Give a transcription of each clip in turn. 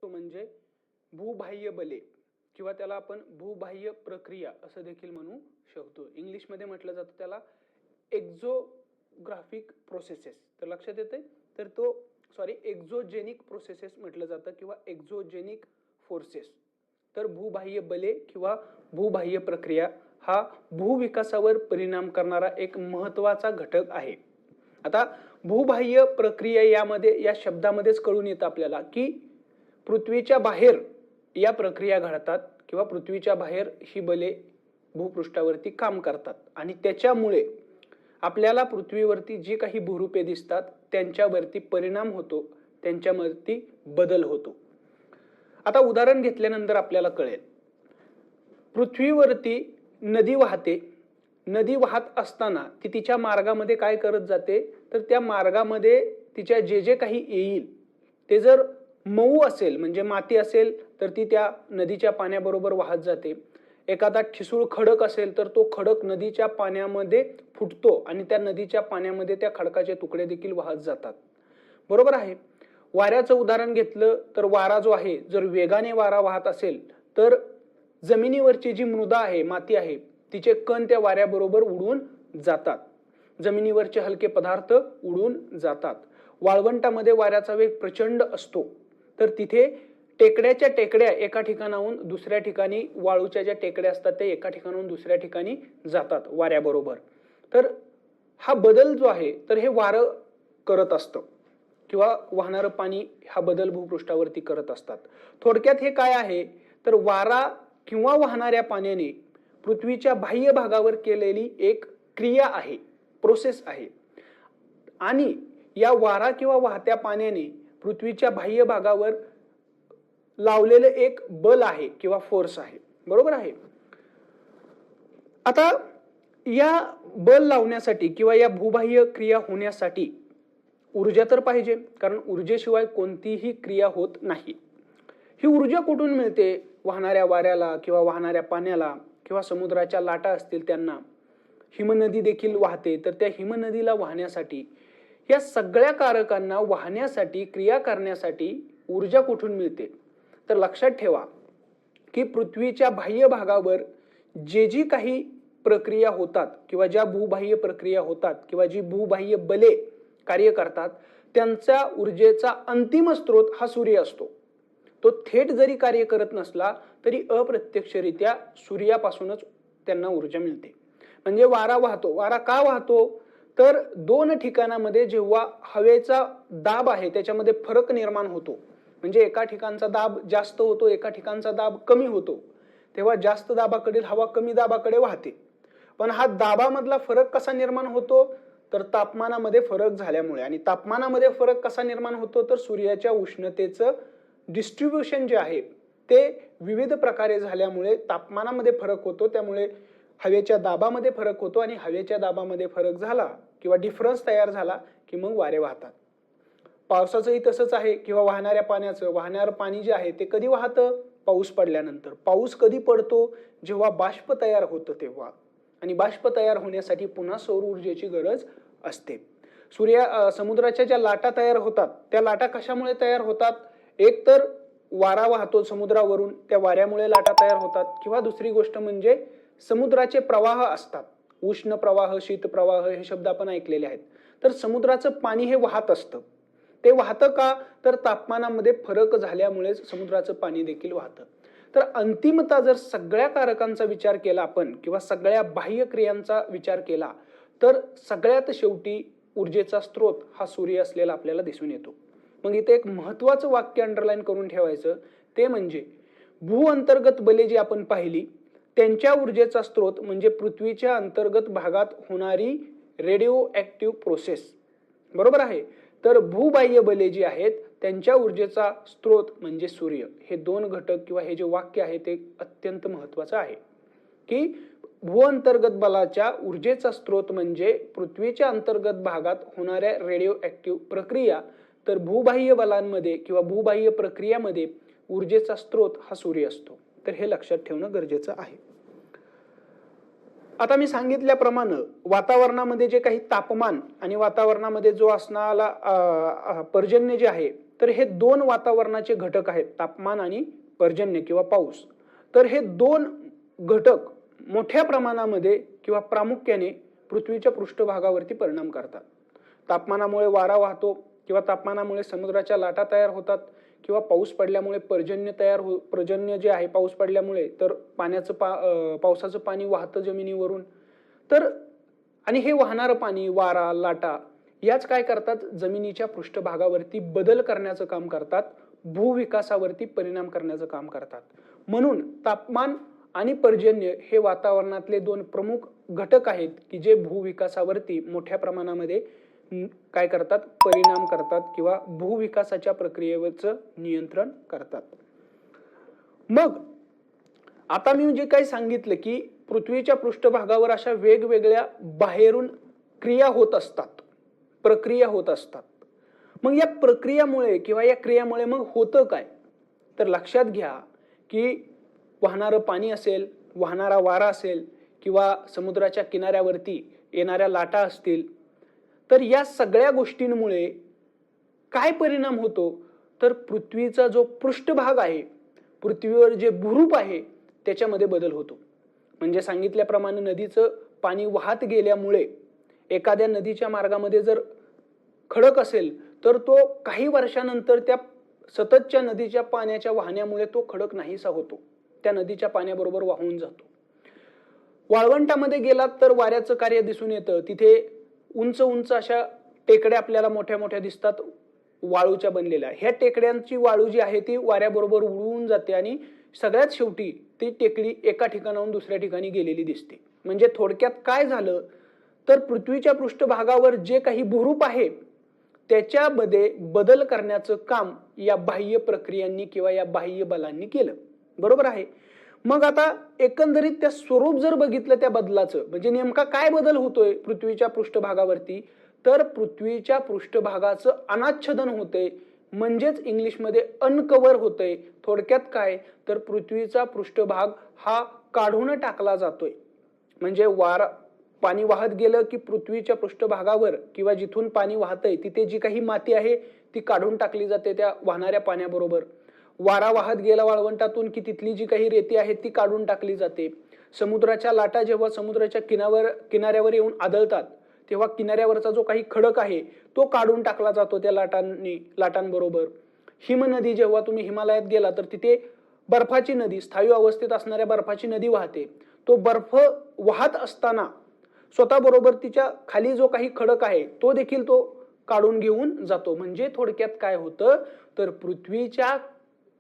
तो म्हणजे भूबाह्य बले किंवा त्याला आपण भूबाह्य प्रक्रिया असं देखील म्हणू शकतो. इंग्लिशमध्ये म्हटलं जातं त्याला एक्झोग्राफिक प्रोसेसेस. तर लक्षात येते, तर तो एक्झोजेनिक प्रोसेसेस म्हटलं जातं किंवा एक्झोजेनिक फोर्सेस. तर भूबाह्य बले किंवा भूबाह्य प्रक्रिया हा भूविकासावर परिणाम करणारा एक महत्त्वाचा घटक आहे. आता भूबाह्य प्रक्रिया या शब्दामध्येच कळून येतं आपल्याला की पृथ्वीच्या बाहेर या प्रक्रिया घडतात किंवा पृथ्वीच्या बाहेर ही बले भूपृष्ठावरती काम करतात आणि त्याच्यामुळे आपल्याला पृथ्वीवरती जी काही भूरूपे दिसतात त्यांच्यावरती परिणाम होतो, त्यांच्यावरती बदल होतो. आता उदाहरण घेतल्यानंतर आपल्याला कळेल, पृथ्वीवरती नदी वाहते. नदी वाहत असताना ती तिच्या मार्गामध्ये काय करत जाते, तर त्या मार्गामध्ये तिच्या जे जे काही येईल ते जर मऊ असेल म्हणजे माती असेल तर ती त्या नदीच्या पाण्याबरोबर वाहत जाते. एखादा ठिसूळ खडक असेल तर तो खडक नदीच्या पाण्यामध्ये फुटतो आणि त्या नदीच्या पाण्यामध्ये त्या खडकाचे तुकडे देखील वाहत जातात. बरोबर आहे. वाऱ्याचं उदाहरण घेतलं तर वारा जो आहे, जर वेगाने वारा वाहत असेल तर जमिनीवरची जी मृदा आहे, माती आहे, तिचे कण त्या वाऱ्याबरोबर उडून जातात. जमिनीवरचे हलके पदार्थ उडून जातात. वाळवंटामध्ये वाऱ्याचा वेग प्रचंड असतो, तर तिथे टेकड्याच्या टेकड्या एका ठिकाणाहून दुसऱ्या ठिकाणी, वाळूच्या ज्या टेकड्या असतात ते एका ठिकाणाहून दुसऱ्या ठिकाणी जातात वाऱ्याबरोबर. तर हा बदल जो आहे तर हे वारं करत असतं किंवा वाहणारं पाणी हा बदल भूपृष्ठावरती करत असतात. थोडक्यात हे काय आहे, तर वारा किंवा वाहणाऱ्या पाण्याने पृथ्वीच्या बाह्य भागावर केलेली एक क्रिया आहे, प्रोसेस आहे. आणि या वारा किंवा वाहत्या पाण्याने पृथ्वीच्या बाह्य भागावर लावलेलं एक बल आहे किंवा फोर्स आहे. बरोबर आहे. आता या बल लावण्यासाठी किंवा या भूबाह्य क्रिया होण्यासाठी ऊर्जा तर पाहिजे, कारण ऊर्जेशिवाय कोणतीही क्रिया होत नाही. ही ऊर्जा कुठून मिळते? वाहणाऱ्या वाऱ्याला किंवा वाहणाऱ्या पाण्याला किंवा समुद्राच्या लाटा असतील त्यांना. हिमनदी देखील वाहते, तर त्या हिमनदीला वाहण्यासाठी, या सगळ्या कारकांना वाहण्यासाठी, क्रिया करण्यासाठी ऊर्जा कुठून मिळते? तर लक्षात ठेवा की पृथ्वीच्या बाह्य भागावर जी काही प्रक्रिया होतात किंवा ज्या भूबाह्य प्रक्रिया होतात किंवा जी भूबाह्य बले कार्य करतात त्यांचा ऊर्जेचा अंतिम स्रोत हा सूर्य असतो. तो थेट जरी कार्य करत नसला तरी अप्रत्यक्षरित्या सूर्यापासूनच त्यांना ऊर्जा मिळते. म्हणजे वारा वाहतो. वारा का वाहतो? तर दोन ठिकाणामध्ये जेव्हा हवेचा दाब आहे त्याच्यामध्ये फरक निर्माण होतो, म्हणजे एका ठिकाणचा दाब जास्त होतो, एका ठिकाणचा दाब कमी होतो, तेव्हा जास्त दाबाकडील हवा कमी दाबाकडे वाहते. पण हा दाबामधला फरक कसा निर्माण होतो? तर तापमानामध्ये फरक झाल्यामुळे. आणि तापमानामध्ये फरक कसा निर्माण होतो? तर सूर्याच्या उष्णतेचं डिस्ट्रीब्युशन जे आहे ते विविध प्रकारे झाल्यामुळे तापमानामध्ये फरक होतो, त्यामुळे हवेच्या दाबामध्ये फरक होतो आणि हवेच्या दाबामध्ये फरक झाला किंवा डिफरन्स तयार झाला की मग वारे वाहतात. पावसाचंही तसंच आहे किंवा वाहणाऱ्या पाण्याचं. वाहणारं पाणी जे आहे ते कधी वाहतं? पाऊस पडल्यानंतर. पाऊस कधी पडतो? जेव्हा बाष्प तयार होतं तेव्हा. आणि बाष्प तयार होण्यासाठी पुन्हा सौर ऊर्जेची गरज असते. समुद्राच्या ज्या लाटा तयार होतात त्या लाटा कशामुळे तयार होतात? एक तर वारा वाहतो समुद्रावरून, त्या वाऱ्यामुळे लाटा तयार होतात, किंवा दुसरी गोष्ट म्हणजे समुद्राचे प्रवाह असतात. उष्ण प्रवाह, शीत प्रवाह हे शब्द आपण ऐकलेले आहेत. तर समुद्राचं पाणी हे वाहत असतं. ते वाहतं का? तर तापमानामध्ये फरक झाल्यामुळे समुद्राचं पाणी देखील वाहतं. तर अंतिमतः जर सगळ्या कारकांचा विचार केला आपण किंवा सगळ्या बाह्य क्रियांचा विचार केला तर सगळ्यात शेवटी ऊर्जेचा स्रोत हा सूर्य असलेला आपल्याला दिसून येतो. मग इथे एक महत्त्वाचं वाक्य अंडरलाईन करून ठेवायचं, ते म्हणजे भू अंतर्गत बले जी आपण पाहिली त्यांच्या ऊर्जेचा स्रोत म्हणजे पृथ्वीच्या अंतर्गत भागात होणारी रेडिओ ऍक्टिव्ह प्रोसेस. बरोबर आहे. तर भूबाह्य बले जी आहेत त्यांच्या ऊर्जेचा स्रोत म्हणजे सूर्य. हे दोन घटक किंवा हे जे वाक्य आहे ते अत्यंत महत्त्वाचं आहे की भू अंतर्गत बलाच्या ऊर्जेचा स्रोत म्हणजे पृथ्वीच्या अंतर्गत भागात होणाऱ्या रेडिओ ऍक्टिव्ह प्रक्रिया, तर भूबाह्य बलांमध्ये किंवा भूबाह्य प्रक्रियामध्ये ऊर्जेचा स्रोत हा सूर्य असतो. तर हे लक्षात ठेवणं गरजेचं आहे. आता मी सांगितल्याप्रमाणे वातावरणामध्ये जे काही तापमान आणि वातावरणामध्ये जो असणारा पर्जन्य जे आहे तर हे दोन वातावरणाचे घटक आहेत, तापमान आणि पर्जन्य किंवा पाऊस. तर हे दोन घटक मोठ्या प्रमाणामध्ये किंवा प्रामुख्याने पृथ्वीच्या पृष्ठभागावरती परिणाम करतात. तापमानामुळे वारा वाहतो किंवा तापमानामुळे समुद्राच्या लाटा तयार होतात किंवा पाऊस पडल्यामुळे पर्जन्य जे आहे पाऊस पडल्यामुळे तर पावसाचं पाणी वाहतं जमिनीवरून. तर आणि हे वाहणारं पाणी, वारा, लाटा याच काय करतात, जमिनीच्या पृष्ठभागावरती बदल करण्याचं काम करतात, भूविकासावरती परिणाम करण्याचं काम करतात. म्हणून तापमान आणि पर्जन्य हे वातावरणातले दोन प्रमुख घटक आहेत की जे भूविकासावरती मोठ्या प्रमाणामध्ये काय करतात, परिणाम करतात किंवा भूविकासाच्या प्रक्रियेवरचं नियंत्रण करतात. मग आता मी जे काही सांगितलं की पृथ्वीच्या पृष्ठभागावर अशा वेगवेगळ्या बाहेरून क्रिया होत असतात, प्रक्रिया होत असतात. मग या प्रक्रियामुळे किंवा या क्रियामुळे मग होतं काय, तर लक्षात घ्या की वाहणारं पाणी असेल, वाहणारा वारा असेल किंवा समुद्राच्या किनाऱ्यावरती येणाऱ्या लाटा असतील, तर या सगळ्या गोष्टींमुळे काय परिणाम होतो, तर पृथ्वीचा जो पृष्ठभाग आहे, पृथ्वीवर जे भूरूप आहे त्याच्यामध्ये बदल होतो. म्हणजे सांगितल्याप्रमाणे नदीचं पाणी वाहत गेल्यामुळे एखाद्या नदीच्या मार्गामध्ये जर खडक असेल तर तो काही वर्षानंतर त्या सततच्या नदीच्या पाण्याच्या वाहण्यामुळे तो खडक नाहीसा होतो, त्या नदीच्या पाण्याबरोबर वाहून जातो. वाळवंटामध्ये गेलात तर वाऱ्याचं कार्य दिसून येतं. तिथे उंच उंच अशा टेकड्या आपल्याला मोठ्या मोठ्या दिसतात, वाळूच्या बनलेल्या. ह्या टेकड्यांची वाळू जी आहे ती वाऱ्याबरोबर उडून जाते आणि सगळ्यात शेवटी ती टेकडी एका ठिकाणाहून दुसऱ्या ठिकाणी गेलेली दिसते. म्हणजे थोडक्यात काय झालं, तर पृथ्वीच्या पृष्ठभागावर जे काही भूरूप आहे त्याच्यामध्ये बदल करण्याचं काम या बाह्य प्रक्रियांनी किंवा या बाह्य बलांनी केलं. बरोबर आहे. मग आता एकंदरीत त्या स्वरूप जर बघितलं त्या बदलाचं, म्हणजे नेमका काय बदल होतोय पृथ्वीच्या पृष्ठभागावरती, तर पृथ्वीच्या पृष्ठभागाचं अनाच्छादन होतंय, म्हणजेच इंग्लिशमध्ये अनकव्हर होतंय. थोडक्यात काय, तर पृथ्वीचा पृष्ठभाग हा काढून टाकला जातोय. म्हणजे पाणी वाहत गेलं की पृथ्वीच्या पृष्ठभागावर किंवा जिथून पाणी वाहतंय तिथे जी काही माती आहे ती काढून टाकली जाते त्या वाहणाऱ्या पाण्याबरोबर. वारा वाहत गेला वाळवंटातून की तिथली जी काही रेती आहे ती काढून टाकली जाते. समुद्राच्या लाटा जेव्हा समुद्राच्या किनाऱ्यावर येऊन आदळतात तेव्हा किनाऱ्यावरचा जो काही खडक आहे तो काढून टाकला जातो त्या लाटांबरोबर. हिमनदी जेव्हा तुम्ही हिमालयात गेला तर तिथे बर्फाची नदी, स्थायू अवस्थेत असणाऱ्या बर्फाची नदी वाहते. तो बर्फ वाहत असताना स्वतःबरोबर तिच्या खाली जो काही खडक आहे तो देखील तो काढून घेऊन जातो. म्हणजे थोडक्यात काय होतं, तर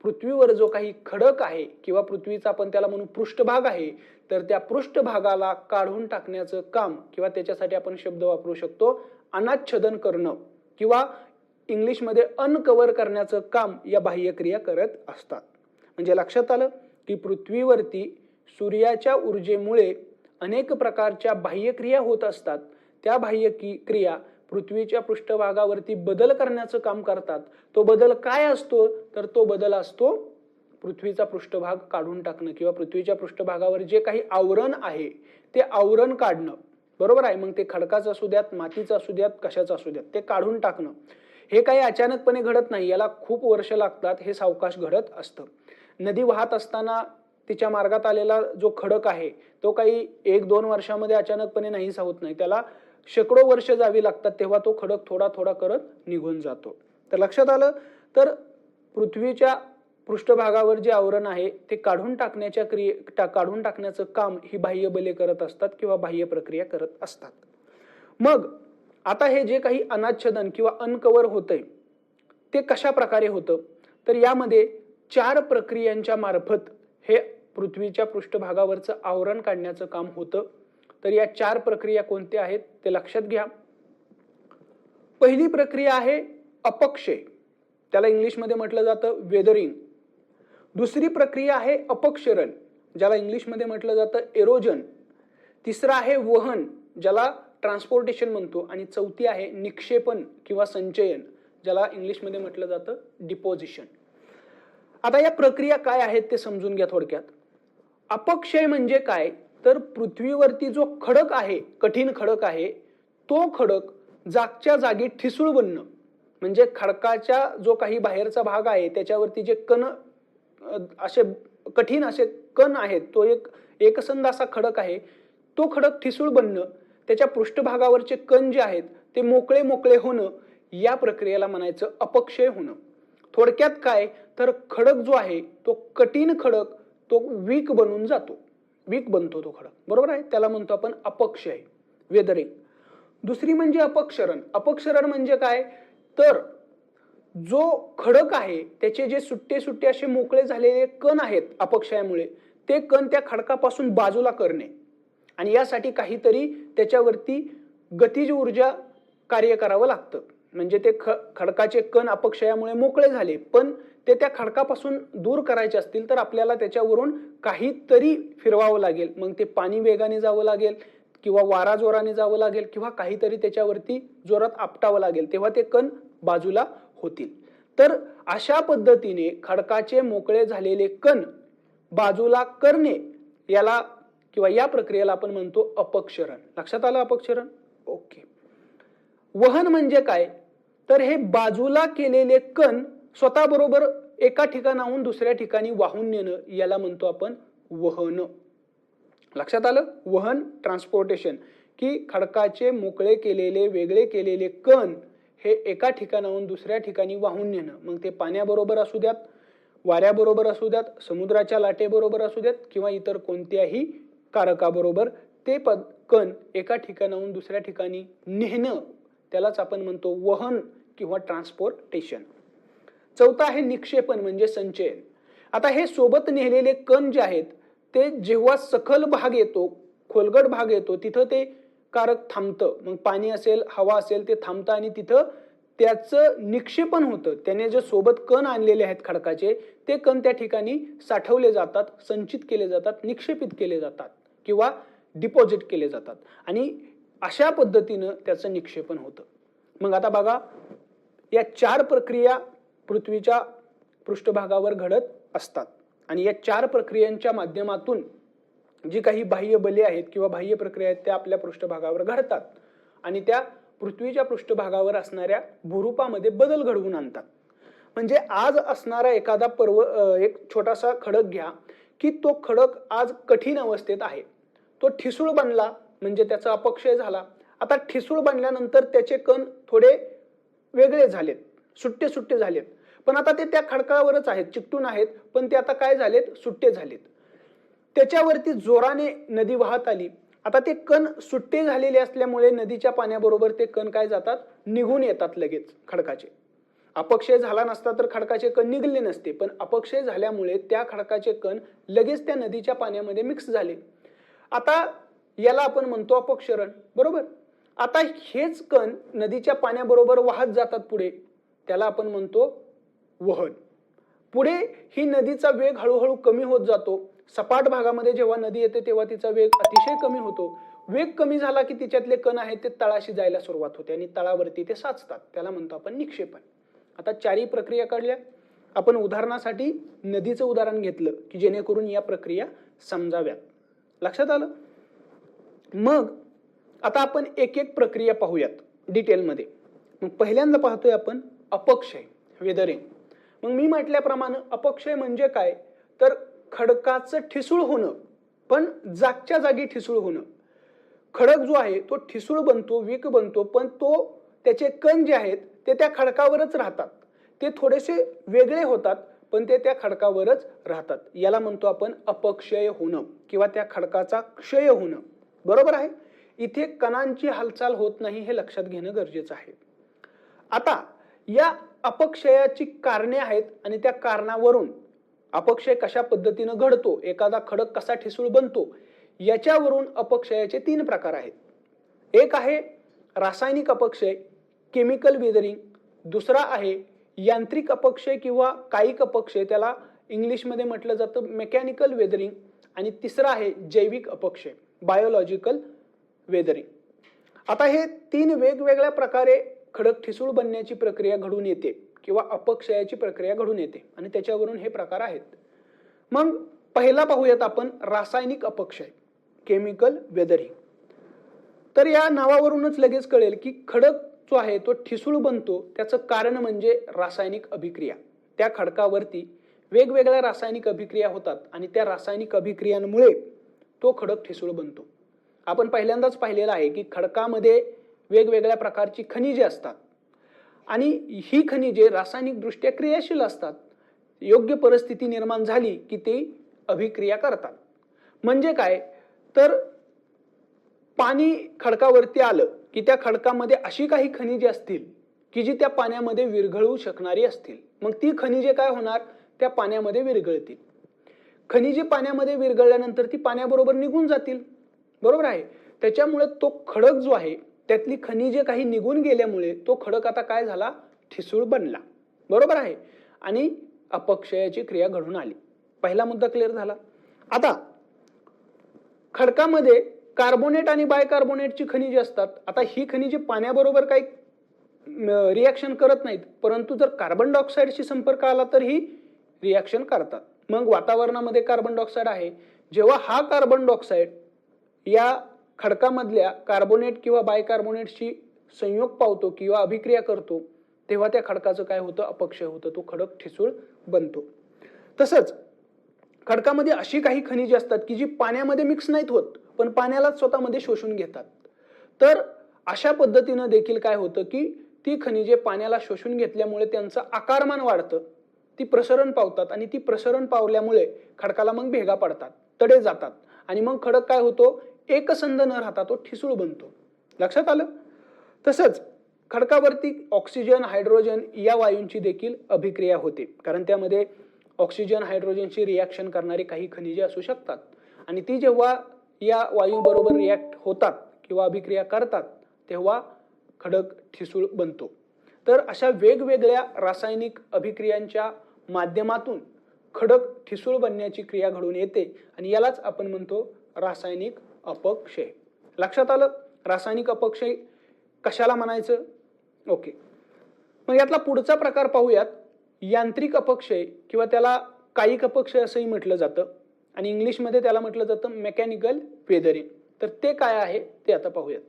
पृथ्वीवर जो काही खडक आहे किंवा पृथ्वीचा आपण त्याला म्हणू पृष्ठभाग आहे, तर त्या पृष्ठभागाला काढून टाकण्याचं काम किंवा त्याच्यासाठी आपण शब्द वापरू शकतो अनाच्छादन करणं किंवा इंग्लिशमध्ये अनकव्हर करण्याचं काम या बाह्यक्रिया करत असतात. म्हणजे लक्षात आलं की पृथ्वीवरती सूर्याच्या ऊर्जेमुळे अनेक प्रकारच्या बाह्यक्रिया होत असतात. त्या बाह्यक्रिया पृथ्वीच्या पृष्ठभागावरती बदल करण्याचं काम करतात. तो बदल काय असतो, तर तो बदल असतो पृथ्वीचा पृष्ठभाग काढून टाकणं किंवा पृथ्वीच्या पृष्ठभागावर जे काही आवरण आहे ते आवरण काढणं. बरोबर आहे. मग ते खडकाचं असू द्यात, मातीचं असू द्यात, कशाचं असू द्यात, ते काढून टाकणं. हे काही अचानकपणे घडत नाही, याला खूप वर्ष लागतात, हे सावकाश घडत असतं. नदी वाहत असताना तिच्या मार्गात आलेला जो खडक आहे तो काही 1-2 वर्षामध्ये अचानकपणे नाहीसा होत नाही, त्याला शेकडो वर्ष जावी लागतात, तेव्हा तो खडक थोडा थोडा करत निघून जातो. तर लक्षात आलं, तर पृथ्वीच्या पृष्ठभागावर जे आवरण आहे ते काढून टाकण्याचं काम ही बाह्य बले करत असतात किंवा बाह्य प्रक्रिया करत असतात. मग आता हे जे काही अनाच्छादन किंवा अनकव्हर होतंय ते कशा प्रकारे होतं, तर यामध्ये 4 प्रक्रियांच्या मार्फत हे पृथ्वीच्या पृष्ठभागावरचं आवरण काढण्याचं काम होतं. तर या 4 प्रक्रिया कोणत्या आहेत ते लक्षात घ्या. पहिली प्रक्रिया आहे अपक्षय, त्याला इंग्लिशमध्ये म्हटलं जातं वेदरिंग. दुसरी प्रक्रिया आहे अपक्षरण, ज्याला इंग्लिशमध्ये म्हटलं जातं एरोजन. तिसरा आहे वहन, ज्याला ट्रान्सपोर्टेशन म्हणतो. आणि चौथी आहे निक्षेपण किंवा संचयन, ज्याला इंग्लिशमध्ये म्हटलं जातं डिपोजिशन. आता या प्रक्रिया काय आहेत ते समजून घ्या थोडक्यात. अपक्षय म्हणजे काय, तर पृथ्वीवरती जो खडक आहे, कठीण खडक आहे, तो खडक जागच्या जागी ठिसूळ बनणं. म्हणजे खडकाच्या जो काही बाहेरचा भाग आहे त्याच्यावरती जे कण असे कठीण असे कण आहेत, तो एक एकसंध असा खडक आहे, तो खडक ठिसूळ बनणं, त्याच्या पृष्ठभागावरचे कण जे आहेत ते मोकळे मोकळे होणं, या प्रक्रियेला म्हणायचं अपक्षय होणं. थोडक्यात काय तर खडक जो आहे तो कठीण खडक तो वीक बनून जातो, वीक बनतो तो खडक, बरोबर आहे, त्याला म्हणतो आपण अपक्षय, वेदरिंग. दुसरी म्हणजे अपक्षरण. अपक्षरण म्हणजे काय तर जो खडक आहे त्याचे जे सुट्टे सुट्टे असे मोकळे झालेले कण आहेत अपक्षयामुळे, ते कण त्या खडकापासून बाजूला करणे, आणि यासाठी काहीतरी त्याच्यावरती गतिज ऊर्जा कार्य करावं लागतं. म्हणजे ते खडकाचे कण अपक्षयामुळे मोकळे झाले, पण ते त्या खडकापासून दूर करायचे असतील तर आपल्याला त्याच्यावरून काहीतरी फिरवावं लागेल. मग ते पाणी वेगाने जावं लागेल किंवा वारा जोराने जावं लागेल किंवा काहीतरी त्याच्यावरती जोरात आपटावं लागेल, तेव्हा ते कण बाजूला होतील. तर अशा पद्धतीने खडकाचे मोकळे झालेले कण बाजूला करणे याला किंवा या प्रक्रियेला आपण म्हणतो अपक्षरण. लक्षात आलं अपक्षरण? ओके. वहन म्हणजे काय तर हे बाजूला केलेले कण स्वतः बरोबर एका ठिकाणाहून दुसऱ्या ठिकाणी वाहून नेणं, याला म्हणतो आपण वहन. लक्षात आलं? वहन, ट्रान्सपोर्टेशन, की खडकाचे मोकळे केलेले वेगळे केलेले कण हे एका ठिकाणाहून दुसऱ्या ठिकाणी वाहून नेणं. मग ते पाण्याबरोबर असू द्यात, वाऱ्याबरोबर असू द्यात, समुद्राच्या लाटेबरोबर असू द्यात किंवा इतर कोणत्याही कारकाबरोबर ते कण एका ठिकाणाहून दुसऱ्या ठिकाणी नेणं, त्यालाच आपण म्हणतो वहन किंवा ट्रान्सपोर्टेशन. चौथा आहे निक्षेपण म्हणजे संचयन. आता हे सोबत नेलेले कण जे आहेत ते जेव्हा सखल भाग येतो, खोलगट भाग येतो, तिथं ते कारक थांबतं. मग पाणी असेल, हवा असेल, ते थांबतं आणि तिथं त्याचं निक्षेपण होतं. त्याने जे सोबत कण आणलेले आहेत खडकाचे, ते कण त्या ठिकाणी साठवले जातात, संचित केले जातात, निक्षेपित केले जातात किंवा डिपॉझिट केले जातात, आणि अशा पद्धतीनं त्याचं निक्षेपण होतं. मग आता बघा, या 4 प्रक्रिया पृथ्वीच्या पृष्ठभागावर घडत असतात, आणि या 4 प्रक्रियांच्या माध्यमातून जी काही बाह्य बले आहेत किंवा बाह्य प्रक्रिया आहेत त्या आपल्या पृष्ठभागावर घडतात आणि त्या पृथ्वीच्या पृष्ठभागावर असणाऱ्या भूरूपामध्ये बदल घडवून आणतात. म्हणजे आज असणारा एखादा एक छोटासा खडक घ्या की तो खडक आज कठीण अवस्थेत आहे, तो ठिसूळ बनला म्हणजे त्याचा अपक्षय झाला. आता ठिसूळ बनल्यानंतर त्याचे कण थोडे वेगळे झालेत, सुट्टे सुट्टे झालेत, पण आता ते त्या खडकावरच आहेत, चिकटून आहेत, पण ते आता काय झालेत, सुट्टे झालेत. त्याच्यावरती जोराने नदी वाहत आली. आता ते कण सुट्टे झालेले असल्यामुळे नदीच्या पाण्याबरोबर ते कण काय जातात, निघून येतात लगेच खडकाचे. अपक्षय झाला नसता तर खडकाचे कण निघले नसते, पण अपक्षय झाल्यामुळे त्या खडकाचे कण लगेच त्या नदीच्या पाण्यामध्ये मिक्स झाले. आता याला आपण म्हणतो अपक्षरण, बरोबर. आता हेच कण नदीच्या पाण्याबरोबर वाहत जातात पुढे, त्याला आपण म्हणतो वहन. पुढे ही नदीचा वेग हळूहळू कमी होत जातो. सपाट भागामध्ये जेव्हा नदी येते तेव्हा तिचा वेग अतिशय कमी होतो. वेग कमी झाला की तिच्यातले कण आहेत ते तळाशी जायला सुरुवात होते आणि तळावरती ते साचतात, त्याला म्हणतो आपण निक्षेपण. आता 4ही प्रक्रिया कळल्या. आपण उदाहरणासाठी नदीचं उदाहरण घेतलं की जेणेकरून या प्रक्रिया समजाव्यात. लक्षात आलं? मग आता आपण एक एक प्रक्रिया पाहूयात डिटेलमध्ये. मग पहिल्यांदा पाहतोय आपण अपक्षय, वेदरिंग. मग मी म्हटल्याप्रमाणे अपक्षय म्हणजे काय तर खडकाचं ठिसूळ होणं, पण जागच्या जागी ठिसूळ होणं. खडक जो आहे तो ठिसूळ बनतो, वीक बनतो, पण तो त्याचे कण जे आहेत ते त्या खडकावरच राहतात. ते थोडेसे वेगळे होतात पण ते त्या खडकावरच राहतात. याला म्हणतो आपण अपक्षय होणं किंवा त्या खडकाचा क्षय होणं, बरोबर आहे. इथे कणांची हालचाल होत नाही हे लक्षात घेणं गरजेचं आहे. आता या अपक्षयाची कारणे आहेत आणि त्या कारणावरून अपक्षय कशा पद्धतीने घडतो, एखादा खडक कसा ठिसूळ बनतो, याच्यावरून अपक्षयाचे 3 प्रकार आहेत. एक आहे रासायनिक अपक्षय, केमिकल वेदरिंग. दुसरा आहे यांत्रिक अपक्षय किंवा कायिक अपक्षय, त्याला इंग्लिशमध्ये म्हटलं जातं मेकॅनिकल वेदरिंग. आणि तिसरा आहे जैविक अपक्षय, बायोलॉजिकल वेदरिंग. आता हे 3 वेगवेगळ्या प्रकारे खडक ठिसूळ बनण्याची प्रक्रिया घडून येते किंवा अपक्षयाची प्रक्रिया घडून येते आणि त्याच्यावरून हे प्रकार आहेत. मग पहिला पाहूयात आपण रासायनिक अपक्षय, केमिकल वेदरिंग. तर या नावावरूनच लगेच कळेल की खडक जो आहे तो ठिसूळ बनतो त्याचं कारण म्हणजे रासायनिक अभिक्रिया. त्या खडकावरती वेगवेगळ्या रासायनिक अभिक्रिया होतात आणि त्या रासायनिक अभिक्रियांमुळे तो खडक ठिसूळ बनतो. आपण पहिल्यांदाच पाहिलेलं आहे की खडकामध्ये वेगवेगळ्या प्रकारची खनिजे असतात आणि ही खनिजे रासायनिक दृष्ट्या क्रियाशील असतात. योग्य परिस्थिती निर्माण झाली की ते अभिक्रिया करतात. म्हणजे काय तर पाणी खडकावरती आलं की त्या खडकामध्ये अशी काही खनिजे असतील की जी त्या पाण्यामध्ये विरघळू शकणारी असतील. मग ती खनिजे काय होणार त्या पाण्यामध्ये विरघळतील. खनिजे पाण्यामध्ये विरघळल्यानंतर ती पाण्याबरोबर निघून जातील. बरोबर आहे. त्याच्यामुळे तो खडक जो आहे त्यातली खनिजे काही निघून गेल्यामुळे तो खडक आता काय झाला ठिसूळ बनला. बरोबर आहे. आणि अपक्षयाची क्रिया घडून आली. पहिला मुद्दा क्लिअर झाला. आता खडकामध्ये कार्बोनेट आणि बायकार्बोनेटची खनिजे असतात. आता ही खनिजे पाण्याबरोबर काही रिॲक्शन करत नाहीत, परंतु जर कार्बन डायऑक्साईडशी संपर्क आला तर ही रिॲक्शन करतात. मग वातावरणामध्ये कार्बन डायऑक्साईड आहे. जेव्हा हा कार्बन डायऑक्साईड या खडकामधल्या कार्बोनेट किंवा बायकार्बोनेटशी संयोग पावतो किंवा अभिक्रिया करतो तेव्हा त्या खडकाचं काय होतं अपक्षय होतं. तो खडक ठिसूळ बनतो. तसंच खडकामध्ये अशी काही खनिजे असतात की जी पाण्यामध्ये मिक्स नाहीत होत पण पाण्याला स्वतःमध्ये शोषून घेतात. तर अशा पद्धतीनं देखील काय होतं की ती खनिजे पाण्याला शोषून घेतल्यामुळे त्यांचं आकारमान वाढतं. ती प्रसरण पावतात आणि ती प्रसरण पावल्यामुळे खडकाला मग भेगा पडतात, तडे जातात आणि मग खडक काय होतो एकसंध न राहता तो ठिसूळ बनतो. लक्षात आलं. तसंच खडकावरती ऑक्सिजन हायड्रोजन या वायूंची देखील अभिक्रिया होते कारण त्यामध्ये ऑक्सिजन हायड्रोजनची रिॲक्शन करणारी काही खनिजे असू शकतात आणि ती जेव्हा या वायू बरोबर रिॲक्ट होतात किंवा अभिक्रिया करतात तेव्हा खडक ठिसूळ बनतो. तर अशा वेगवेगळ्या रासायनिक अभिक्रियांच्या माध्यमातून खडक ठिसूळ बनण्याची क्रिया घडून येते आणि यालाच आपण म्हणतो रासायनिक अपक्षय. लक्षात आलं. रासायनिक अपक्षय कशाला म्हणायचं. ओके. मग यातला पुढचा प्रकार पाहूयात. यांत्रिक अपक्षय किंवा त्याला कायिक अपक्षय असंही म्हटलं जातं आणि इंग्लिशमध्ये त्याला म्हटलं जातं मेकॅनिकल वेदरिंग. तर ते काय आहे ते आता पाहूयात.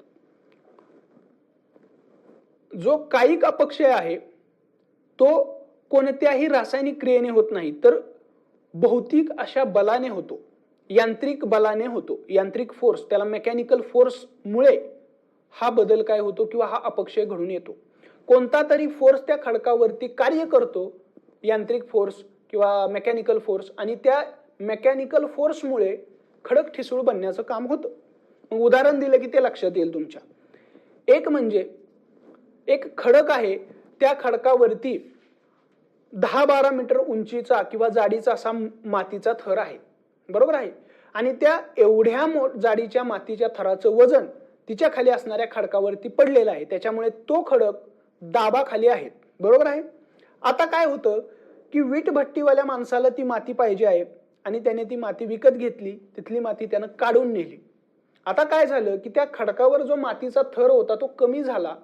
जो कायिक अपक्षय आहे तो कोणत्याही रासायनिक क्रियेने होत नाही तर भौतिक अशा बलाने होतो. यांत्रिक बलाने होतो. यांत्रिक फोर्स त्याला मेकॅनिकल फोर्स मुळे हा बदल काय होतो किंवा हा अपक्षय घडून येतो. कोणता तरी फोर्स त्या खडकावरती कार्य करतो यांत्रिक फोर्स किंवा मेकॅनिकल फोर्स आणि त्या मेकॅनिकल फोर्समुळे खडक ठिसूळ बनण्याचं काम होतं. मग उदाहरण दिलं की ते लक्षात येईल तुमच्या. एक म्हणजे एक खडक आहे त्या खडकावरती 10-12 मीटर उंचीचा किंवा जाडीचा असा मातीचा थर आहे. बरोबर आहे. आणि त्या एवढ्या जाडीच्या मातीच्या थराचं वजन तिच्या खाली असणाऱ्या खडकावरती पडलेलं आहे. त्याच्यामुळे तो खडक दाबाखाली आहे. बरोबर आहे. आता काय होतं की वीट भट्टीवाल्या माणसाला ती माती पाहिजे आहे आणि त्याने ती माती विकत घेतली. तिथली माती त्यानं काढून नेली. आता काय झालं की त्या खडकावर जो मातीचा थर होता तो कमी झाला.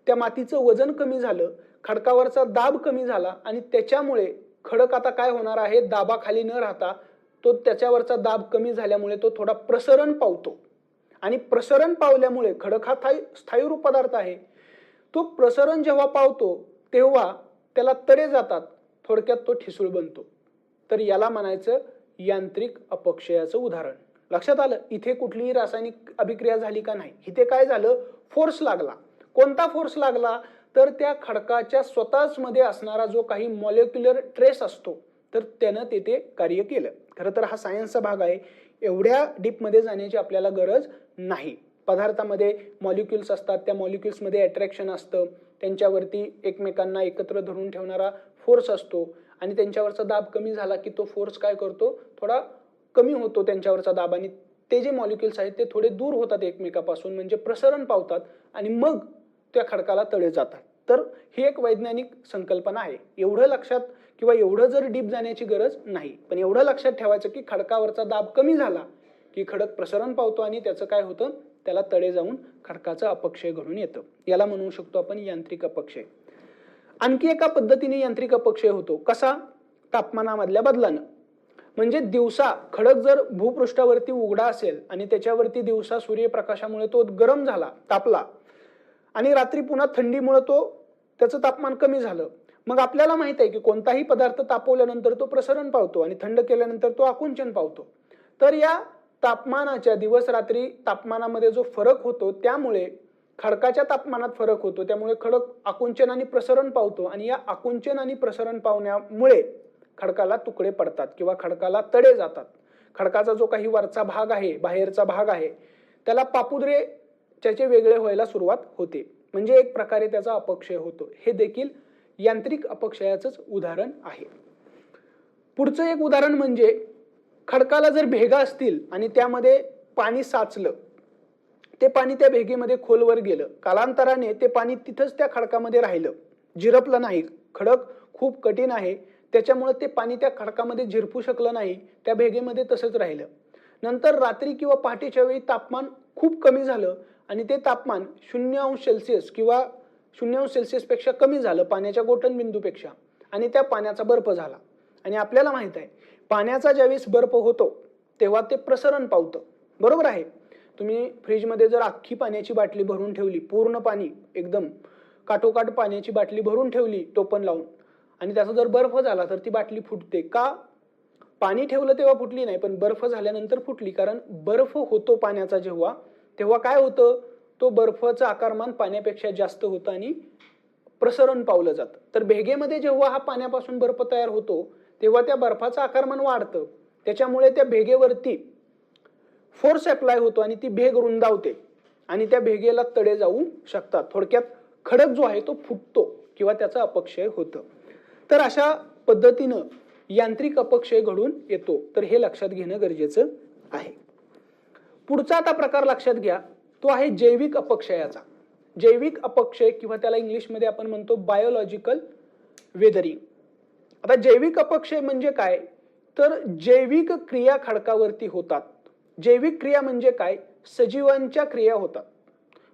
त्या मातीचं वजन कमी झालं. खडकावरचा दाब कमी झाला आणि त्याच्यामुळे खडक आता काय होणार आहे दाबाखाली न राहता तो त्याच्यावरचा दाब कमी झाल्यामुळे तो थोडा प्रसरण पावतो आणि प्रसरण पावल्यामुळे खडक हा स्थायू पदार्थ आहे. तो प्रसरण जेव्हा पावतो तेव्हा त्याला तडे जातात. थोडक्यात तो ठिसूळ बनतो. तर याला म्हणायचं यांत्रिक अपक्षयाचं उदाहरण. लक्षात आलं. इथे कुठलीही रासायनिक अभिक्रिया झाली का नाही. इथे काय झालं फोर्स लागला. कोणता फोर्स लागला तर त्या खडकाच्या स्वतःच मध्ये असणारा जो काही मॉलिक्युलर ट्रेस असतो तर त्यानं तेथे कार्य केलं. खरं तर हा सायन्सचा भाग आहे. एवढ्या डीपमध्ये जाण्याची आपल्याला गरज नाही. पदार्थामध्ये मॉलिक्युल्स असतात. त्या मॉलिक्युल्समध्ये अट्रॅक्शन असतं. त्यांच्यावरती एकमेकांना एकत्र धरून ठेवणारा फोर्स असतो आणि त्यांच्यावरचा दाब कमी झाला की तो फोर्स काय करतो थोडा कमी होतो त्यांच्यावरचा दाब आणि ते जे मॉलिक्युल्स आहेत ते थोडे दूर होतात एकमेकापासून म्हणजे प्रसरण पावतात आणि मग त्या खडकाला तडे जातात. तर ही एक वैज्ञानिक संकल्पना आहे. एवढं लक्षात किंवा एवढं जर डीप जाण्याची गरज नाही. पण एवढं लक्षात ठेवायचं की खडकावरचा दाब कमी झाला की खडक प्रसरण पावतो आणि त्याचं काय होतं त्याला तडे जाऊन खडकाचं अपक्षय घडून येतं. याला म्हणू शकतो आपण यांत्रिक अपक्षय. आणखी एका पद्धतीने यांत्रिक अपक्षय होतो. कसा. तापमानामधल्या बदलानं. म्हणजे दिवसा खडक जर भूपृष्ठावरती उघडा असेल आणि त्याच्यावरती दिवसा सूर्यप्रकाशामुळे तो गरम झाला तापला आणि रात्री पुन्हा थंडीमुळे त्याचं तापमान कमी झालं. मग आपल्याला माहित आहे की कोणताही पदार्थ तापवल्यानंतर तो प्रसरण पावतो आणि थंड केल्यानंतर तो आकुंचन पावतो. तर या तापमानाच्या दिवस रात्री तापमानामध्ये जो फरक होतो त्यामुळे खडकाच्या तापमानात फरक होतो, त्यामुळे खडक आकुंचन आणि प्रसरण पावतो आणि या आकुंचन आणि प्रसरण पावण्यामुळे खडकाला तुकडे पडतात किंवा खडकाला तडे जातात. खडकाचा जो काही वरचा भाग आहे, बाहेरचा भाग आहे, त्याला पापुद्रे त्याचे वेगळे व्हायला सुरुवात होते, म्हणजे एक प्रकारे त्याचा अपक्षय होतो. हे देखील यांत्रिक अपक्षयाचंच उदाहरण आहे. पुढचं एक उदाहरण म्हणजे खडकाला जर भेगा असतील आणि त्यामध्ये पाणी साचलं, ते पाणी त्या भेगेमध्ये खोलवर गेलं, कालांतराने ते पाणी तिथंच त्या खडकामध्ये राहिलं, झिरपलं नाही. खडक खूप कठीण आहे, त्याच्यामुळे ते पाणी त्या खडकामध्ये झिरपू शकलं नाही, त्या भेगेमध्ये तसंच राहिलं. नंतर रात्री किंवा पहाटेच्या वेळी तापमान खूप कमी झालं आणि ते तापमान 0°C किंवा 0°C पेक्षा कमी झालं पाण्याच्या गोठणबिंदूपेक्षा, आणि त्या पाण्याचा बर्फ झाला. आणि आपल्याला माहित आहे पाण्याचा ज्यावेळेस बर्फ होतो तेव्हा ते प्रसरण पावतं, बरोबर आहे. तुम्ही फ्रीजमध्ये जर अख्खी पाण्याची बाटली भरून ठेवली, पूर्ण पाणी एकदम काठोकाठ पाण्याची बाटली भरून ठेवली टोपण लावून, आणि त्याचा जर बर्फ झाला तर ती बाटली फुटते का? पाणी ठेवलं तेव्हा फुटली नाही, पण बर्फ झाल्यानंतर फुटली. कारण बर्फ होतो पाण्याचा जेव्हा, तेव्हा काय होतं, तो बर्फाचं आकारमान पाण्यापेक्षा जास्त होतं आणि प्रसरण पावलं जातं. तर भेगेमध्ये जेव्हा हा पाण्यापासून बर्फ तयार होतो तेव्हा त्या बर्फाचं आकारमान वाढतं, त्याच्यामुळे त्या भेगेवरती फोर्स अप्लाय होतो आणि ती भेग रुंदावते आणि त्या भेगेला तडे जाऊ शकतात. थोडक्यात खडक जो आहे तो फुटतो किंवा त्याचा अपक्षय होतं. तर अशा पद्धतीनं यांत्रिक अपक्षय घडून येतो. तर हे लक्षात घेणं गरजेचं आहे. पुढचा आता प्रकार लक्षात घ्या, तो आहे जैविक अपक्षयाचा. जैविक अपक्षय किंवा त्याला इंग्लिशमध्ये आपण म्हणतो बायोलॉजिकल वेदरिंग. आता जैविक अपक्षय म्हणजे काय, तर जैविक क्रिया खडकावरती होतात. जैविक क्रिया म्हणजे काय, सजीवांच्या क्रिया होतात.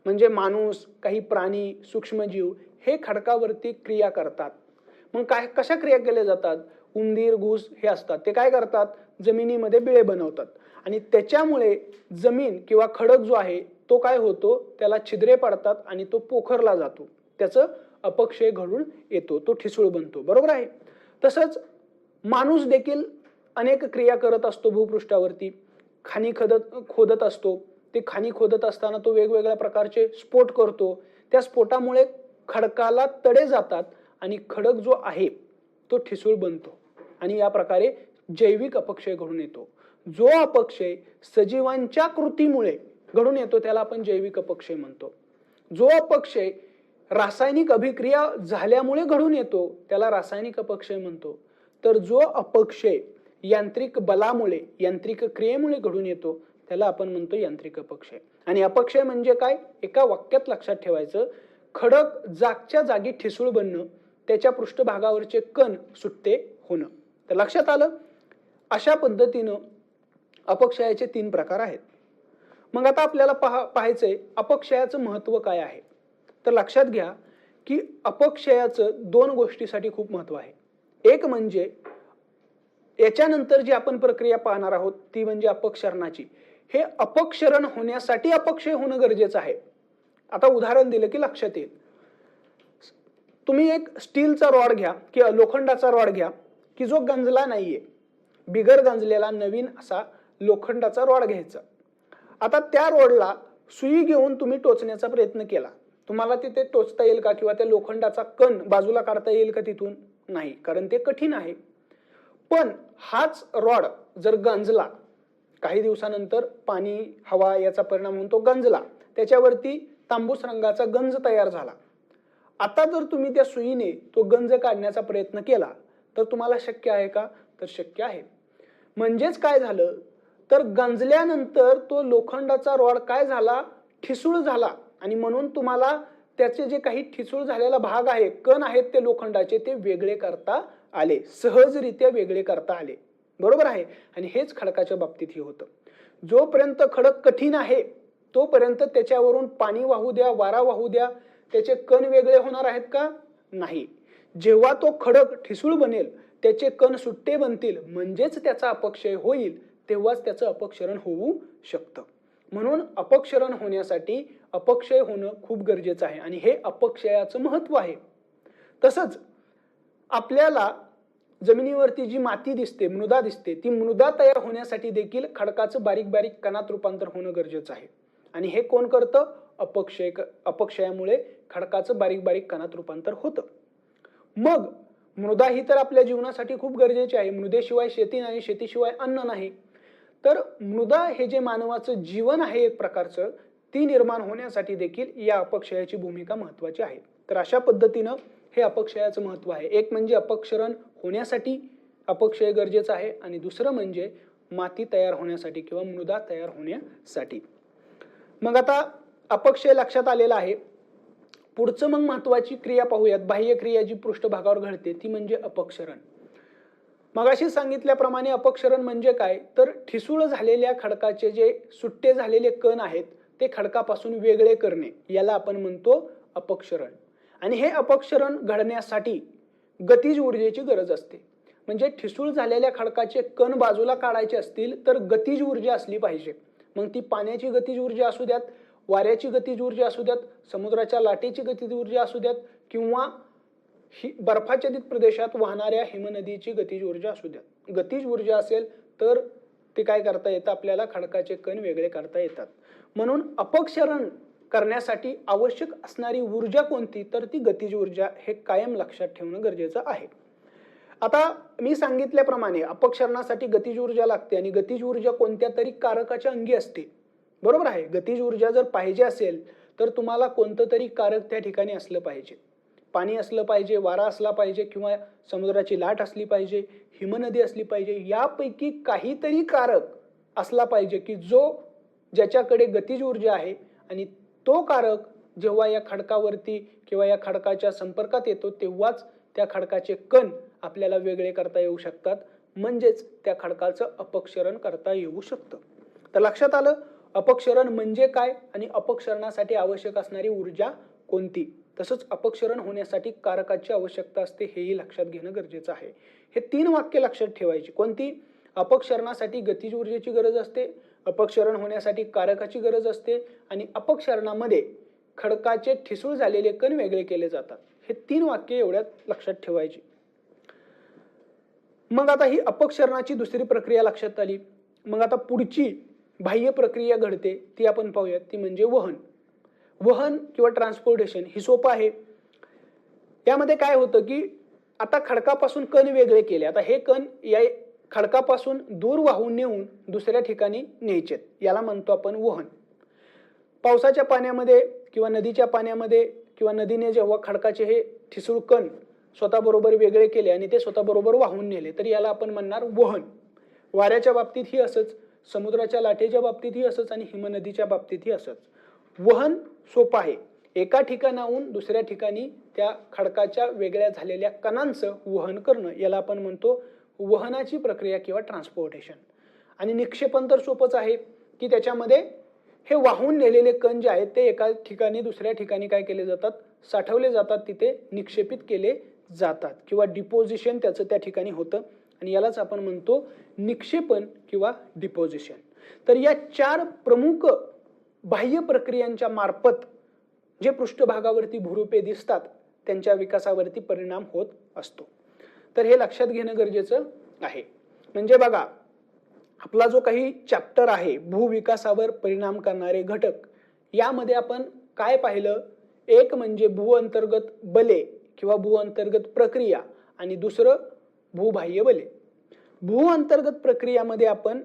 म्हणजे माणूस, काही प्राणी, सूक्ष्मजीव हे खडकावरती क्रिया करतात. मग काय, कशा क्रिया केल्या जातात? उंदीर, घुस हे असतात, ते काय करतात, जमिनीमध्ये बिळे बनवतात आणि त्याच्यामुळे जमीन किंवा खडक जो आहे तो काय होतो, त्याला छिद्रे पडतात आणि तो पोखरला जातो, त्याचं अपक्षय घडून येतो, तो ठिसूळ बनतो, बरोबर आहे. तसंच माणूस देखील अनेक क्रिया करत असतो भूपृष्ठावरती. खाणी खोदत असतो, ते खाणी खोदत असताना तो वेगवेगळ्या प्रकारचे स्फोट करतो. त्या स्फोटामुळे खडकाला तडे जातात आणि खडक जो आहे तो ठिसूळ बनतो आणि या प्रकारे जैविक अपक्षय घडून येतो. जो अपक्षय सजीवांच्या कृतीमुळे घडून येतो त्याला आपण जैविक अपक्षय म्हणतो. जो अपक्षय रासायनिक अभिक्रिया झाल्यामुळे घडून येतो त्याला रासायनिक अपक्षय म्हणतो. तर जो अपक्षय यांत्रिक बलामुळे, यांत्रिक क्रियेमुळे घडून येतो त्याला आपण म्हणतो यांत्रिक अपक्षय. आणि अपक्षय म्हणजे काय, एका वाक्यात लक्षात ठेवायचं, खडक जागच्या जागी ठिसूळ बनणं, त्याच्या पृष्ठभागावरचे कण सुट्टे होणं. तर लक्षात आलं. अशा पद्धतीनं अपक्षयाचे 3 प्रकार आहेत. मग आता आपल्याला पाहायचंय अपक्षयाचं महत्व काय आहे. तर लक्षात घ्या की अपक्षयाचं 2 गोष्टीसाठी खूप महत्व आहे. एक म्हणजे याच्यानंतर जी आपण प्रक्रिया पाहणार आहोत ती म्हणजे अपक्षरणाची. हे अपक्षरण होण्यासाठी अपक्षय होणं गरजेचं आहे. आता उदाहरण दिलं की लक्षात येईल. तुम्ही एक स्टीलचा रॉड घ्या किंवा लोखंडाचा रॉड घ्या की जो गंजला नाहीये, बिगर गंजलेला नवीन असा लोखंडाचा रॉड घ्यायचा. आता त्या रॉडला सुई घेऊन तुम्ही टोचण्याचा प्रयत्न केला, तुम्हाला तिथे टोचता येईल का किंवा त्या लोखंडाचा कण बाजूला काढता येईल का तिथून? नाही, कारण ते कठीण आहे. पण हाच रॉड जर गंजला, काही दिवसानंतर पाणी, हवा याचा परिणाम होऊन तो गंजला, त्याच्यावरती तांबूस रंगाचा गंज तयार झाला. आता जर तुम्ही त्या सुईने तो गंज काढण्याचा प्रयत्न केला तर तुम्हाला शक्य आहे का? तर शक्य आहे. म्हणजेच काय झालं, तर गंजल्यानंतर तो लोखंडाचा रॉड काय झाला, ठिसूळ झाला आणि म्हणून तुम्हाला त्याचे जे काही ठिसूळ झालेला भाग आहे, कण आहेत ते लोखंडाचे, ते वेगळे करता आले, सहजरित्या वेगळे करता आले, बरोबर आहे. आणि हेच खडकाच्या बाबतीतही होतं. जोपर्यंत खडक कठीण आहे तोपर्यंत त्याच्यावरून पाणी वाहू द्या, वारा वाहू द्या, त्याचे कण वेगळे होणार आहेत का? नाही. जेव्हा तो खडक ठिसूळ बनेल, त्याचे कण सुट्टे बनतील, म्हणजेच त्याचा अपक्षय होईल, तेव्हाच त्याचं अपक्षरण होऊ शकतं. म्हणून अपक्षरण होण्यासाठी अपक्षय होणं खूप गरजेचं आहे आणि हे अपक्षयाचं महत्व आहे. तसंच आपल्याला जमिनीवरती जी माती दिसते, मृदा दिसते, ती मृदा तयार होण्यासाठी देखील खडकाचं बारीक बारीक कणात रूपांतर होणं गरजेचं आहे. आणि हे कोण करतं? अपक्षयामुळे खडकाचं बारीक बारीक कणात रूपांतर होतं. मग मृदा ही तर आपल्या जीवनासाठी खूप गरजेची आहे. मृदेशिवाय शेती नाही, शेतीशिवाय अन्न नाही. तर मृदा हे जे मानवाचं जीवन आहे एक प्रकारचं, ती निर्माण होण्यासाठी देखील या अपक्षयाची भूमिका महत्वाची आहे. तर अशा पद्धतीनं हे अपक्षयाचं महत्व आहे. एक म्हणजे अपक्षरण होण्यासाठी अपक्षय गरजेचं आहे आणि दुसरं म्हणजे माती तयार होण्यासाठी किंवा मृदा तयार होण्यासाठी. मग आता अपक्षय लक्षात आलेला आहे. पुढचं मग महत्वाची क्रिया पाहूयात. बाह्य क्रिया जी पृष्ठभागावर घडते ती म्हणजे अपक्षरण. मगाशी सांगितल्याप्रमाणे अपक्षरण म्हणजे काय? तर ठिसूळ झालेल्या खडकाचे जे सुट्टे झालेले कण आहेत ते खडकापासून वेगळे करणे, याला आपण म्हणतो अपक्षरण. आणि हे अपक्षरण घडण्यासाठी गतिज ऊर्जेची गरज असते. म्हणजे ठिसूळ झालेल्या खडकाचे कण बाजूला काढायचे असतील तर गतिज ऊर्जा असली पाहिजे. मग ती पाण्याची गतिज ऊर्जा असू द्यात, वाऱ्याची गतिज ऊर्जा असू द्यात, समुद्राच्या लाटेची गतिज ऊर्जा असू द्यात किंवा बर्फाच्छादित प्रदेशात वाहणाऱ्या हिमनदीची गतिज ऊर्जा असू द्यात. गतिज ऊर्जा असेल तर ते काय करता येतं? आपल्याला खडकाचे कण वेगळे करता येतात. म्हणून अपक्षरण करण्यासाठी आवश्यक असणारी ऊर्जा कोणती? तर ती गतिज ऊर्जा. हे कायम लक्षात ठेवणं गरजेचं आहे. आता मी सांगितल्याप्रमाणे अपक्षरणासाठी गतिज ऊर्जा लागते आणि गतिज ऊर्जा कोणत्या तरी कारकाच्या अंगी असते. बरोबर आहे. गतिज ऊर्जा जर पाहिजे असेल तर तुम्हाला कोणतं तरी कारक त्या ठिकाणी असलं पाहिजे. पाणी असलं पाहिजे, वारा असला पाहिजे किंवा समुद्राची लाट असली पाहिजे, हिमनदी असली पाहिजे. यापैकी काहीतरी कारक असला पाहिजे की ज्याच्याकडे गतिज ऊर्जा आहे आणि तो कारक जेव्हा या खडकावरती किंवा या खडकाच्या संपर्कात येतो तेव्हाच त्या खडकाचे कण आपल्याला वेगळे करता येऊ शकतात. म्हणजेच त्या खडकाचं अपक्षरण करता येऊ शकतं. तर लक्षात आलं अपक्षरण म्हणजे काय आणि अपक्षरणासाठी आवश्यक असणारी ऊर्जा कोणती. तसंच अपक्षरण होण्यासाठी कारकाची आवश्यकता असते हेही लक्षात घेणं गरजेचं आहे. हे 3 वाक्य लक्षात ठेवायची. कोणती? अपक्षरणासाठी गतिज ऊर्जेची गरज असते, अपक्षरण होण्यासाठी कारकाची गरज असते आणि अपक्षरणामध्ये खडकाचे ठिसूळ झालेले कण वेगळे केले जातात. हे 3 वाक्य एवढ्यात लक्षात ठेवायची. मग आता ही अपक्षरणाची दुसरी प्रक्रिया लक्षात आली. मग आता पुढची बाह्य प्रक्रिया घडते ती आपण पाहूयात. ती म्हणजे वहन. वहन किंवा ट्रान्सपोर्टेशन ही सोपं आहे. यामध्ये काय होतं की आता खडकापासून कण वेगळे केले. आता हे कण या खडकापासून दूर वाहून नेऊन दुसऱ्या ठिकाणी न्यायचेत. याला म्हणतो आपण वहन. पावसाच्या पाण्यामध्ये किंवा नदीच्या पाण्यामध्ये किंवा नदीने जेव्हा खडकाचे हे ठिसूळ कण स्वतःबरोबर वेगळे केले आणि ते स्वतःबरोबर वाहून नेले तर याला आपण म्हणणार वहन. वाऱ्याच्या बाबतीतही असंच, समुद्राच्या लाटेच्या बाबतीतही असंच आणि हिमनदीच्या बाबतीतही असंच. वहन सोपं आहे. एका ठिकाणाहून दुसऱ्या ठिकाणी त्या खडकाच्या वेगळ्या झालेल्या कणांचं वहन करणं याला आपण म्हणतो वहनाची प्रक्रिया किंवा ट्रान्सपोर्टेशन. आणि निक्षेपण तर सोपंच आहे की त्याच्यामध्ये हे वाहून नेलेले कण जे आहेत ते एका ठिकाणी दुसऱ्या ठिकाणी काय केले जातात? साठवले जातात, तिथे निक्षेपित केले जातात किंवा डिपोजिशन त्याचं त्या ठिकाणी होतं आणि यालाच आपण म्हणतो निक्षेपण किंवा डिपोजिशन. तर या 4 प्रमुख बाह्य प्रक्रियांच्या मार्फत जे पृष्ठभागावरती भूरूपे दिसतात त्यांच्या विकासावरती परिणाम होत असतो. तर हे लक्षात घेणं गरजेचं आहे. म्हणजे बघा आपला जो काही चॅप्टर आहे भूविकासावर परिणाम करणारे घटक, यामध्ये आपण काय पाहिलं? एक म्हणजे भूअंतर्गत बले किंवा भूअंतर्गत प्रक्रिया आणि दुसरं भूबाह्य बले. भूअंतर्गत प्रक्रियामध्ये आपण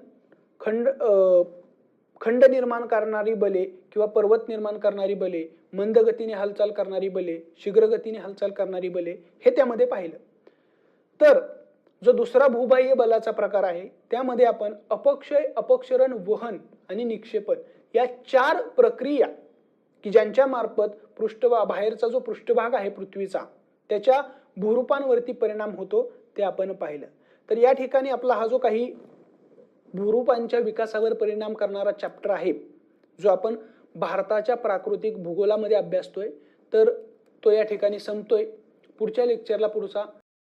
खंड निर्माण करणारी बले किंवा पर्वत निर्माण करणारी बले, मंद गतीने हालचाल करणारी बले, शीघ्र गतीने हालचाल करणारी बले हे त्यामध्ये पाहिलं. तर जो दुसरा भूबाह्य बलाचा प्रकार आहे त्यामध्ये आपण अपक्षय, अपक्षरण, वहन आणि निक्षेपण या 4 प्रक्रिया की ज्यांच्या मार्फत बाहेरचा जो पृष्ठभाग आहे पृथ्वीचा त्याच्या भूरूपांवरती परिणाम होतो ते आपण पाहिलं. तर या ठिकाणी आपला हा जो काही भूरूपांच्या विकासावर परिणाम करणारा चॅप्टर आहे जो आपण भारताच्या प्राकृतिक भूगोलामध्ये अभ्यासतोय तर तो या ठिकाणी संपतोय. पुढच्या लेक्चरला पुढचा